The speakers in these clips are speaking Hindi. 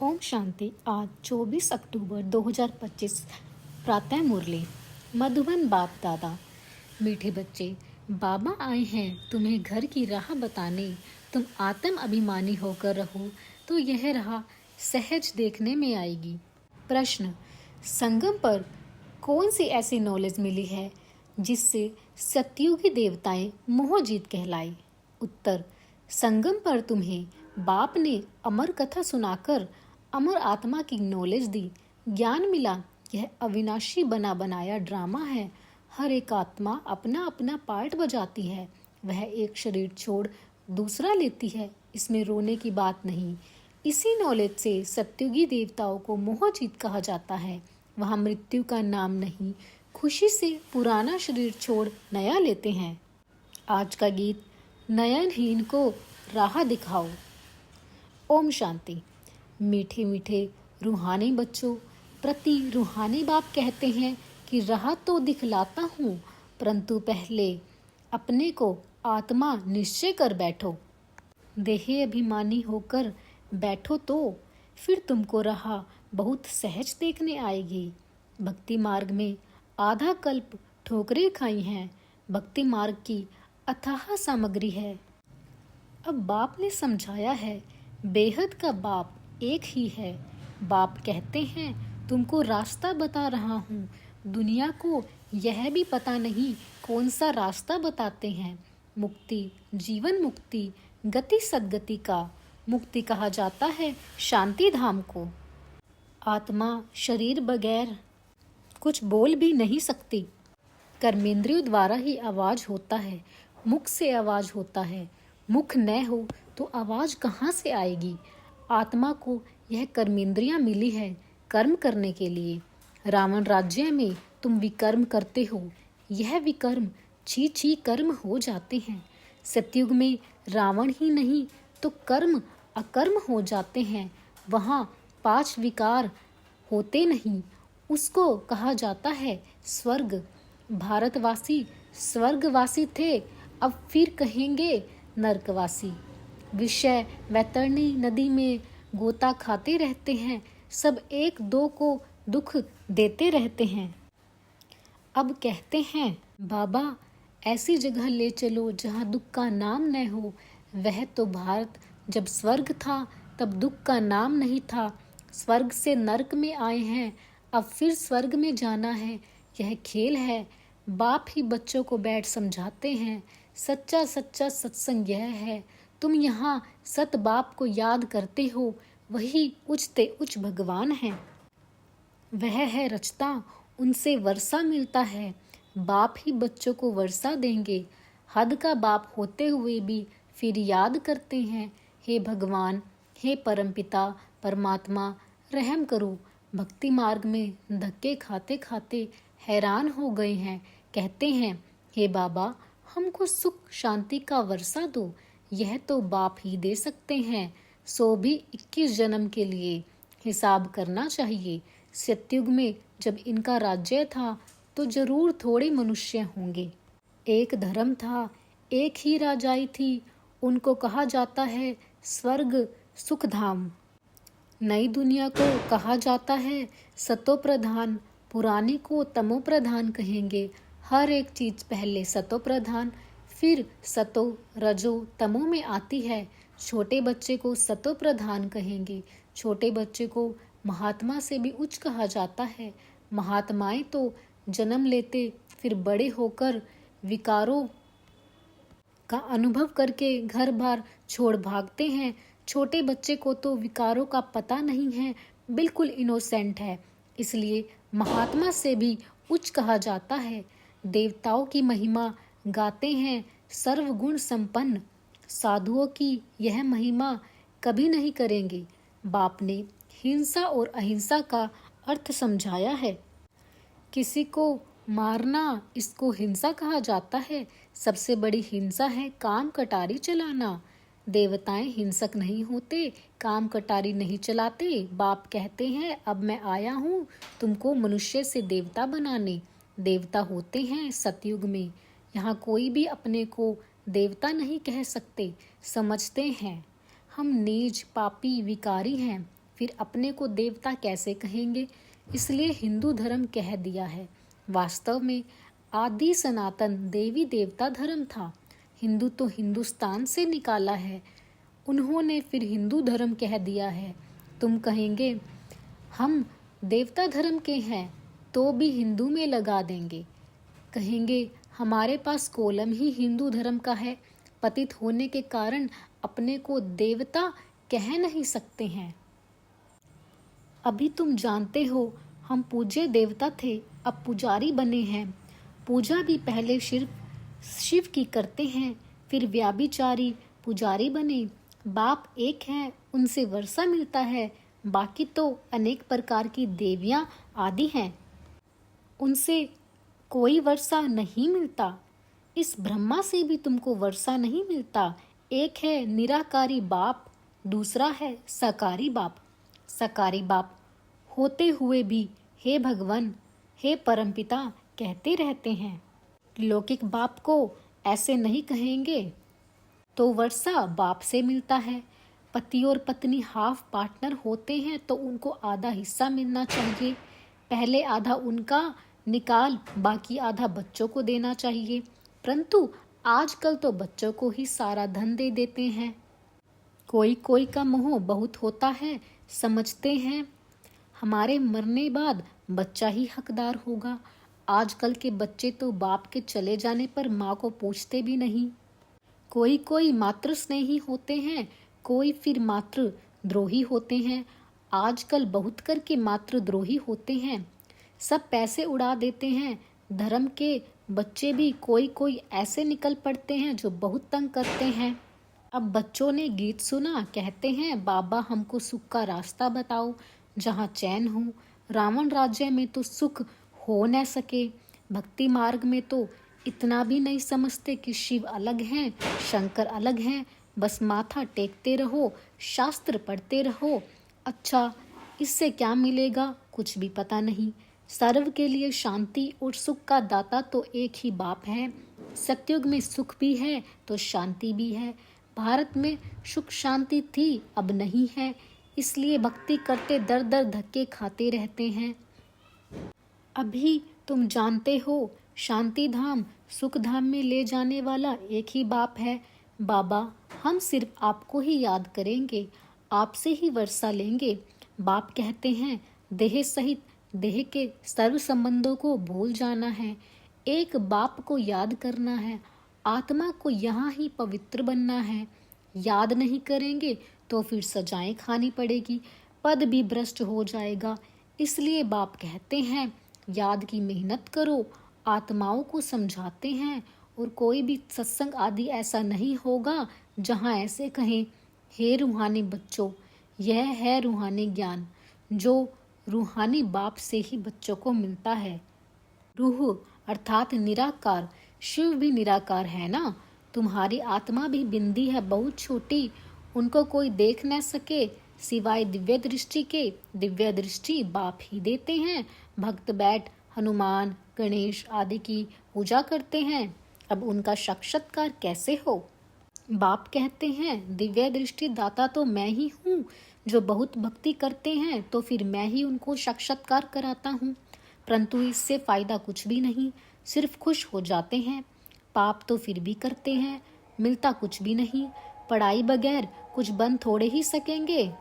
ओम शांति। आज 24 अक्टूबर 2025 प्रातः मुरली। मधुबन बाप दादा। मीठे बच्चे, बाबा आए हैं तुम्हें घर की राह बताने। तुम आत्म अभिमानी होकर रहो तो यह राह सहज देखने में आएगी। प्रश्न, संगम पर कौन सी ऐसी नॉलेज मिली है जिससे सतयुगी देवताएं मोहजीत कहलाई? उत्तर, संगम पर तुम्हें बाप ने अमर कथा सुनाकर अमर आत्मा की नॉलेज दी, ज्ञान मिला। यह अविनाशी बना बनाया ड्रामा है। हर एक आत्मा अपना अपना पार्ट बजाती है। वह एक शरीर छोड़ दूसरा लेती है। इसमें रोने की बात नहीं। इसी नॉलेज से सत्युगी देवताओं को मोहजीत कहा जाता है। वहाँ मृत्यु का नाम नहीं। खुशी से पुराना शरीर छोड़ नया लेते हैं। आज का गीत, नयनहीन को राह दिखाओ। ओम शांति। मीठे मीठे रूहानी बच्चों प्रति रूहानी बाप कहते हैं कि राह तो दिखलाता हूँ, परंतु पहले अपने को आत्मा निश्चय कर बैठो। देहे अभिमानी होकर बैठो तो फिर तुमको राह बहुत सहज देखने आएगी। भक्ति मार्ग में आधा कल्प ठोकरें खाई हैं। भक्ति मार्ग की अथाह सामग्री है। अब बाप ने समझाया है, बेहद का बाप एक ही है। बाप कहते हैं तुमको रास्ता बता रहा हूँ। दुनिया को यह भी पता नहीं कौन सा रास्ता बताते हैं। मुक्ति, जीवन मुक्ति, गति सद्गति का मुक्ति कहा जाता है शांति धाम को। आत्मा शरीर बगैर कुछ बोल भी नहीं सकती। कर्मेंद्रियों द्वारा ही आवाज होता है। मुख से आवाज होता है। मुख न हो तो आवाज कहाँ से आएगी? आत्मा को यह कर्मेंद्रियां मिली है कर्म करने के लिए। रावण राज्य में तुम विकर्म करते हो। यह विकर्म छी छी कर्म हो जाते हैं। सतयुग में रावण ही नहीं तो कर्म अकर्म हो जाते हैं। वहाँ 5 विकार होते नहीं। उसको कहा जाता है स्वर्ग। भारतवासी स्वर्गवासी थे, अब फिर कहेंगे नरकवासी। विषय वैतरणी नदी में गोता खाते रहते हैं। सब एक दो को दुख देते रहते हैं। अब कहते हैं बाबा ऐसी जगह ले चलो जहाँ दुख का नाम न हो। वह तो भारत जब स्वर्ग था तब दुख का नाम नहीं था। स्वर्ग से नरक में आए हैं, अब फिर स्वर्ग में जाना है। यह खेल है। बाप ही बच्चों को बैठ समझाते हैं। सच्चा सच्चा सत्संग यह है, तुम यहाँ सत बाप को याद करते हो, वही उच्चते उच्च भगवान है। वह है रचता, उनसे वर्षा मिलता है। बाप ही बच्चों को वर्षा देंगे। हद का बाप होते हुए भी फिर याद करते हैं, हे भगवान, हे परमपिता परमात्मा, रहम करो। भक्ति मार्ग में धक्के खाते खाते हैरान हो गए हैं। कहते हैं, हे बाबा, हमको सुख शांति का वर्षा दो। यह तो बाप ही दे सकते हैं, सो भी 21 जन्म के लिए हिसाब करना चाहिए। सतयुग में जब इनका राज्य था तो जरूर थोड़े मनुष्य होंगे। एक धर्म था, एक ही राजाई थी। उनको कहा जाता है स्वर्ग सुख धाम। नई दुनिया को कहा जाता है सतो प्रधान, पुरानी को तमो प्रधान कहेंगे। हर एक चीज पहले सतो प्रधान फिर सतो रजो तमो में आती है। छोटे बच्चे को सतो प्रधान कहेंगे। छोटे बच्चे को महात्मा से भी उच्च कहा जाता है। महात्माएं तो जन्म लेते फिर बड़े होकर विकारों का अनुभव करके घर बार छोड़ भागते हैं। छोटे बच्चे को तो विकारों का पता नहीं है, बिल्कुल इनोसेंट है, इसलिए महात्मा से भी उच्च कहा जाता है। देवताओं की महिमा गाते हैं सर्वगुण संपन्न। साधुओं की यह महिमा कभी नहीं करेंगे। बाप ने हिंसा और अहिंसा का अर्थ समझाया है। किसी को मारना, इसको हिंसा कहा जाता है। सबसे बड़ी हिंसा है काम कटारी चलाना। देवताएं हिंसक नहीं होते, काम कटारी नहीं चलाते। बाप कहते हैं अब मैं आया हूँ तुमको मनुष्य से देवता बनाने। देवता होते हैं सतयुग में। यहाँ कोई भी अपने को देवता नहीं कह सकते। समझते हैं हम नीच पापी विकारी हैं। फिर अपने को देवता कैसे कहेंगे? इसलिए हिंदू धर्म कह दिया है। वास्तव में आदि सनातन देवी देवता धर्म था। हिंदू तो हिंदुस्तान से निकाला है, उन्होंने फिर हिंदू धर्म कह दिया है। तुम कहेंगे हम देवता धर्म के हैं तो भी हिंदू में लगा देंगे। कहेंगे हमारे पास कोलम ही हिंदू धर्म का है, पतित होने के कारण अपने को देवता कह नहीं सकते हैं। अभी तुम जानते हो हम पूज्य देवता थे, अब पुजारी बने हैं। पूजा भी पहले शिव की करते हैं, फिर व्याभिचारी पुजारी बने। बाप एक है, उनसे वर्षा मिलता है, बाकी तो अनेक प्रकार की देवियां आदि हैं, उनसे कोई वर्षा नहीं मिलता। इस ब्रह्मा से भी तुमको वर्षा नहीं मिलता। एक है निराकारी बाप, दूसरा है साकारी बाप। साकारी बाप होते हुए भी हे भगवान, हे परमपिता कहते रहते हैं। लौकिक बाप को ऐसे नहीं कहेंगे तो वर्षा बाप से मिलता है। पति और पत्नी हाफ पार्टनर होते हैं तो उनको आधा हिस्सा मिलना चाहिए। पहले आधा उनका निकाल बाकी आधा बच्चों को देना चाहिए, परंतु आजकल तो बच्चों को ही सारा धन दे देते हैं। कोई कोई का मोह बहुत होता है, समझते हैं हमारे मरने बाद बच्चा ही हकदार होगा। आजकल के बच्चे तो बाप के चले जाने पर माँ को पूछते भी नहीं। कोई कोई मातृ स्नेही होते हैं, कोई फिर मातृ द्रोही होते हैं। आजकल बहुत करके मातृ द्रोही होते हैं, सब पैसे उड़ा देते हैं। धर्म के बच्चे भी कोई कोई ऐसे निकल पड़ते हैं जो बहुत तंग करते हैं। अब बच्चों ने गीत सुना, कहते हैं बाबा हमको सुख का रास्ता बताओ जहाँ चैन हो। रावण राज्य में तो सुख हो न सके, भक्ति मार्ग में तो इतना भी नहीं समझते कि शिव अलग हैं, शंकर अलग हैं। बस माथा टेकते रहो, शास्त्र पढ़ते रहो। अच्छा, इससे क्या मिलेगा? कुछ भी पता नहीं। सर्व के लिए शांति और सुख का दाता तो एक ही बाप है। सतयुग में सुख भी है तो शांति भी है। भारत में सुख शांति थी, अब नहीं है, इसलिए भक्ति करते दर दर धक्के खाते रहते हैं। अभी तुम जानते हो शांति धाम सुख धाम में ले जाने वाला एक ही बाप है। बाबा हम सिर्फ आपको ही याद करेंगे, आपसे ही वर्षा लेंगे। बाप कहते हैं देह सहित देह के सर्व संबंधों को भूल जाना है, एक बाप को याद करना है, आत्मा को यहाँ ही पवित्र बनना है। याद नहीं करेंगे तो फिर सजाएं खानी पड़ेगी, पद भी भ्रष्ट हो जाएगा। इसलिए बाप कहते हैं याद की मेहनत करो। आत्माओं को समझाते हैं और कोई भी सत्संग आदि ऐसा नहीं होगा जहाँ ऐसे कहें हे रूहानी बच्चों, यह है रूहानी ज्ञान जो रूहानी बाप से ही बच्चों को मिलता है। रूह अर्थात निराकार, शिव भी निराकार है ना। तुम्हारी आत्मा भी बिंदी है, बहुत छोटी, उनको कोई देख न सके सिवाय दिव्य दृष्टि के। दिव्य दृष्टि बाप ही देते हैं। भक्त बैठ हनुमान गणेश आदि की पूजा करते हैं, अब उनका साक्षात्कार कैसे हो? बाप कहते हैं दिव्य दृष्टि दाता तो मैं ही हूँ। जो बहुत भक्ति करते हैं तो फिर मैं ही उनको साक्षात्कार कराता हूँ, परंतु इससे फायदा कुछ भी नहीं, सिर्फ खुश हो जाते हैं। पाप तो फिर भी करते हैं, मिलता कुछ भी नहीं। पढ़ाई बगैर कुछ बन थोड़े ही सकेंगे।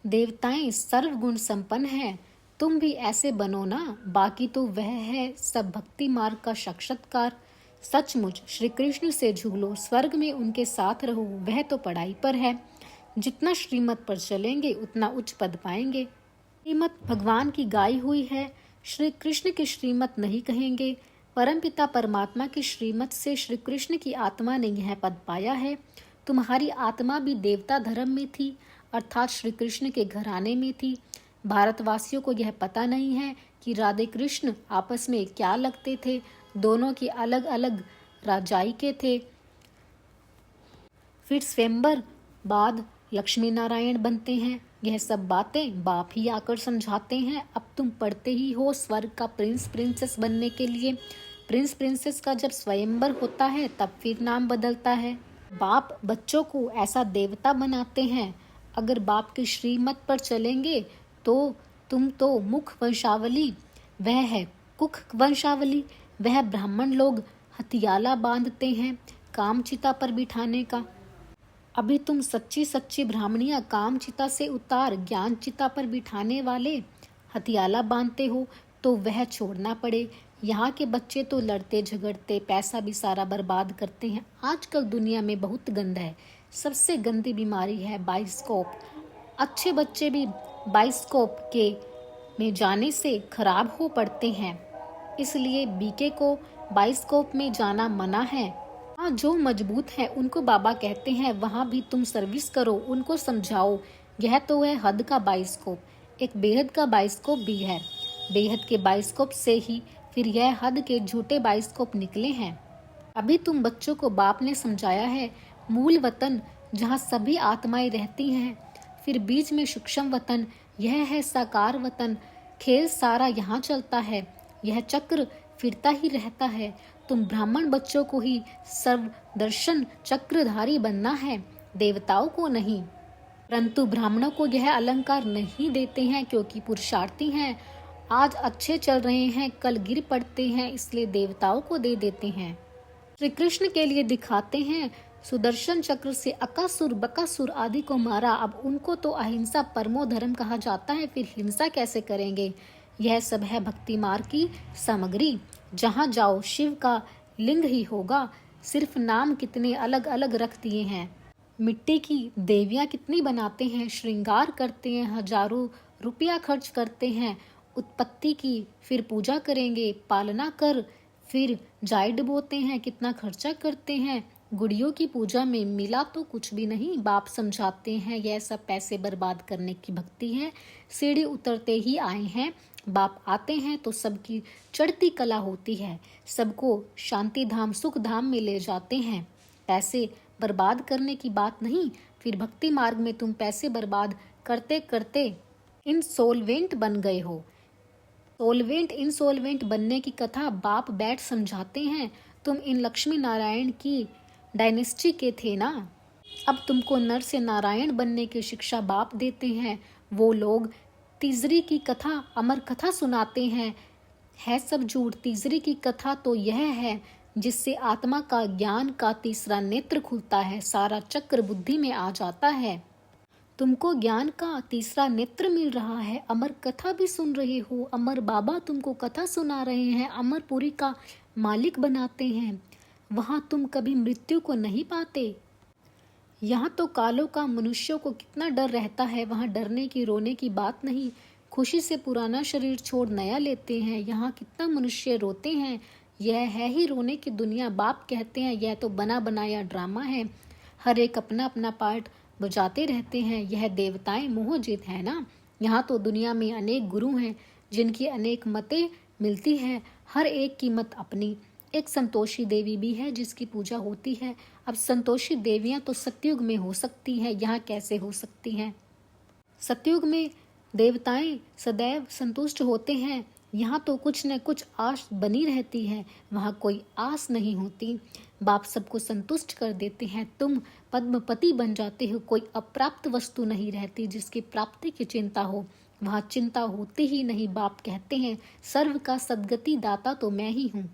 देवताएं सर्वगुण संपन्न हैं, तुम भी ऐसे बनो ना। बाकी तो वह है सब भक्ति मार्ग का साक्षात्कार। सचमुच श्री कृष्ण से झूलो, स्वर्ग में उनके साथ रहो, वह तो पढ़ाई पर है। जितना श्रीमत पर चलेंगे उतना उच्च पद पाएंगे। श्रीमत भगवान की गाई हुई है, श्री कृष्ण की श्रीमत नहीं कहेंगे। परमपिता परमात्मा की श्रीमत से श्री कृष्ण की आत्मा ने यह पद पाया है। तुम्हारी आत्मा भी देवता धर्म में थी, अर्थात श्री कृष्ण के घराने में थी। भारतवासियों को यह पता नहीं है कि राधे कृष्ण आपस में क्या लगते थे, दोनों की अलग अलग राजाई के थे। फिर स्वयंवर बाद लक्ष्मी नारायण बनते हैं। यह सब बातें बाप ही आकर समझाते हैं। अब तुम पढ़ते ही हो स्वर्ग का प्रिंस प्रिंसेस बनने के लिए। प्रिंस प्रिंसेस का जब स्वयंवर होता है तब फिर नाम बदलता है। बाप बच्चों को ऐसा देवता बनाते हैं। अगर बाप के श्रीमत पर चलेंगे तो तुम तो मुख वंशावली, वह है कुख वंशावली। वह ब्राह्मण लोग हथियाला बांधते हैं कामचिता पर बिठाने का। अभी तुम सच्ची सच्ची ब्राह्मणियां कामचिता से उतार ज्ञान चिता पर बिठाने वाले हथियाला बांधते हो तो वह छोड़ना पड़े। यहाँ के बच्चे तो लड़ते झगड़ते पैसा भी सारा बर्बाद करते हैं। आजकल दुनिया में बहुत गंदा है, सबसे गंदी बीमारी है बाइस्कोप। अच्छे बच्चे भी बाइस्कोप के में जाने से खराब हो पड़ते हैं, इसलिए बीके को बाइस्कोप में जाना मना है। हाँ, जो मजबूत है उनको बाबा कहते हैं, वहाँ भी तुम सर्विस करो, उनको समझाओ। यह तो है हद का बाइस्कोप, एक बेहद का बाइस्कोप भी है। बेहद के बाइस्कोप से ही फिर यह हद के झूठे बाइस्कोप निकले हैं। अभी तुम बच्चों को बाप ने समझाया है मूल वतन जहाँ सभी आत्माएं रहती हैं, फिर बीच में सूक्ष्म वतन, यह है साकार वतन। खेल सारा यहाँ चलता है, यह चक्र फिरता ही रहता है। तुम ब्राह्मण बच्चों को ही सर्वदर्शन चक्रधारी बनना है, देवताओं को नहीं। परंतु ब्राह्मणों को यह अलंकार नहीं देते हैं क्योंकि पुरुषार्थी हैं। आज अच्छे चल रहे हैं, कल गिर पड़ते हैं, इसलिए देवताओं को दे देते हैं। श्री कृष्ण के लिए दिखाते हैं सुदर्शन चक्र से अकासुर बकासुर आदि को मारा। अब उनको तो अहिंसा परमो धर्म कहा जाता है, फिर हिंसा कैसे करेंगे? यह सब है भक्ति मार्ग की सामग्री। जहाँ जाओ शिव का लिंग ही होगा, सिर्फ नाम कितने अलग अलग रख दिए हैं। मिट्टी की देवियां कितनी बनाते हैं, श्रृंगार करते हैं, हजारों रुपया खर्च करते हैं उत्पत्ति की, फिर पूजा करेंगे, पालना कर, फिर जाय डुबोते हैं, कितना खर्चा करते हैं। गुड़ियों की पूजा में मिला तो कुछ भी नहीं। बाप समझाते हैं यह सब पैसे बर्बाद करने की भक्ति है। सीढ़ी उतरते ही आए हैं, बाप आते हैं तो सबकी चढ़ती कला होती है, सबको शांति धाम सुख धाम में ले जाते हैं। पैसे बर्बाद करने की बात नहीं, फिर भक्ति मार्ग में तुम पैसे बर्बाद करते करते इंसोल्वेंट बन गए हो। इंसोल्वेंट बनने की कथा बाप बैठ समझाते हैं। तुम इन लक्ष्मी नारायण की डायनेस्टी के थे ना, अब तुमको नर से नारायण बनने की शिक्षा बाप देते हैं। वो लोग तीसरी की कथा अमर कथा सुनाते हैं, है सब झूठ। तीसरी की कथा तो यह है जिससे आत्मा का ज्ञान का तीसरा नेत्र खुलता है, सारा चक्र बुद्धि में आ जाता है। तुमको ज्ञान का तीसरा नेत्र मिल रहा है, अमर कथा भी सुन रहे हो। अमर बाबा तुमको कथा सुना रहे हैं, अमरपुरी का मालिक बनाते हैं। वहाँ तुम कभी मृत्यु को नहीं पाते। यहाँ तो कालों का मनुष्यों को कितना डर रहता है, वहाँ डरने की रोने की बात नहीं। खुशी से पुराना शरीर छोड़ नया लेते हैं। यहाँ कितना मनुष्य रोते हैं, यह है ही रोने की दुनिया। बाप कहते हैं यह तो बना बनाया ड्रामा है, हर एक अपना अपना पार्ट बजाते रहते हैं। यह देवताएं मोहजित है ना। यहाँ तो दुनिया में अनेक गुरु हैं जिनकी अनेक मतें मिलती हैं, हर एक की मत अपनी। एक संतोषी देवी भी है जिसकी पूजा होती है। अब संतोषी देवियां तो सतयुग में हो सकती हैं, यहाँ कैसे हो सकती हैं? सतयुग में देवताएं सदैव संतुष्ट होते हैं, यहाँ तो कुछ न कुछ आस बनी रहती है, वहाँ कोई आस नहीं होती। बाप सबको संतुष्ट कर देते हैं, तुम पद्मपति बन जाते हो। कोई अप्राप्त वस्तु नहीं रहती जिसकी प्राप्ति की चिंता हो, वहाँ चिंता होती ही नहीं। बाप कहते हैं सर्व का सद्गति दाता तो मैं ही हूँ।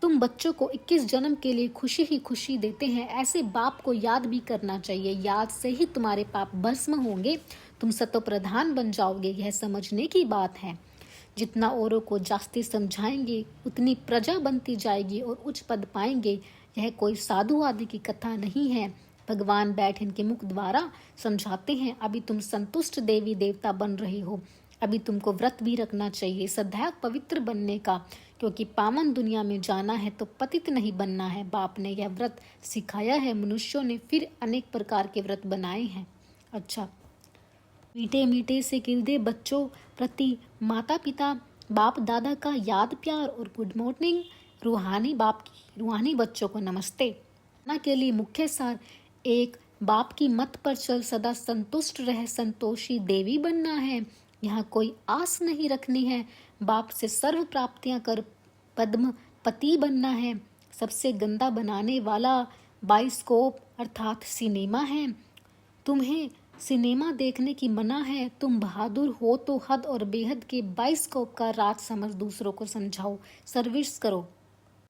तुम बच्चों को 21 जन्म के लिए खुशी ही खुशी देते हैं, ऐसे बाप को याद भी करना चाहिए। याद से ही तुम्हारे पाप भस्म होंगे, तुम सतो प्रधान बन जाओगे। यह समझने की बात है। जितना औरों को जास्ती समझाएंगे उतनी प्रजा बनती जाएगी और उच्च पद पाएंगे। यह कोई साधु आदि की कथा नहीं है, भगवान बैठ इनके मुख द्वारा समझाते हैं। अभी तुम संतुष्ट देवी देवता बन रहे हो, अभी तुमको व्रत भी रखना चाहिए सदैव पवित्र बनने का, क्योंकि पावन दुनिया में जाना है तो पतित नहीं बनना है। बाप ने यह व्रत सिखाया है, मनुष्यों ने फिर अनेक प्रकार के व्रत बनाए हैं। अच्छा, मीठे मीठे से गिरदे बच्चों प्रति माता पिता बाप दादा का याद प्यार और गुड मॉर्निंग। रूहानी बाप की रूहानी बच्चों को नमस्ते। ना के लिए मुख्य सार एक, बाप की मत पर चल, सदा संतुष्ट रह, संतोषी देवी बनना है, यहाँ कोई आस नहीं रखनी है। बाप से सर्व प्राप्तियां कर पद्म पति बनना है। सबसे गंदा बनाने वाला बाइस्कोप अर्थात सिनेमा है। तुम्हें सिनेमा देखने की मना है, तुम बहादुर हो तो हद और बेहद के बाइस्कोप का राज समझ दूसरों को समझाओ, सर्विस करो।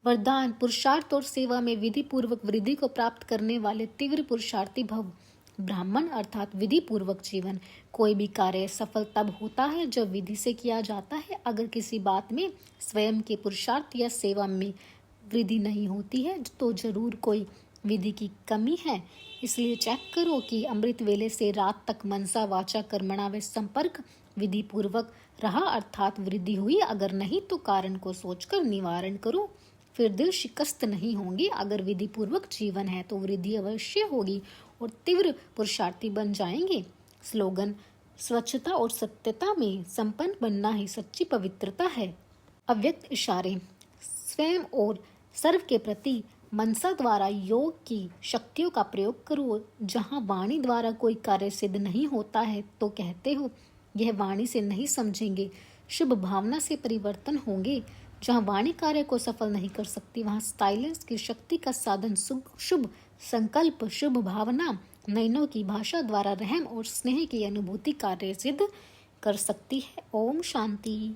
वरदान, पुरुषार्थ और सेवा में विधि पूर्वक वृद्धि को प्राप्त करने वाले तीव्र पुरुषार्थी भव। ब्राह्मण अर्थात विधि पूर्वक जीवन। कोई भी कार्य सफल तब होता है जब विधि से किया जाता है। अगर किसी बात में स्वयं के पुरुषार्थ या सेवा में वृद्धि नहीं होती है तो जरूर कोई विधि की कमी है। इसलिए चेक करो कि अमृत वेले से रात तक मनसा वाचा कर्मणा व संपर्क विधि पूर्वक रहा अर्थात वृद्धि हुई। अगर नहीं तो कारण को सोचकर निवारण करो, फिर दिल शिकस्त नहीं होंगे। अगर विधि पूर्वक जीवन है तो वृद्धि अवश्य होगी और तीव्र पुरुषार्थी बन जाएंगे। स्लोगन, स्वच्छता और सत्यता में संपन्न बनना ही सच्ची पवित्रता है। अव्यक्त इशारे, स्वयं और सर्व के प्रति मनसा द्वारा योग की शक्तियों का प्रयोग करो। जहाँ वाणी द्वारा कोई कार्य सिद्ध नहीं होता है तो कहते हो यह वाणी से नहीं समझेंगे, शुभ भावना से परिवर्तन होंगे। जहाँ वाणी कार्य को सफल नहीं कर सकती वहाँ साइलेंस की शक्ति का साधन शुभ संकल्प, शुभ भावना, नयनों की भाषा द्वारा रहम और स्नेह की अनुभूति कार्य सिद्ध कर सकती है। ओम शांति।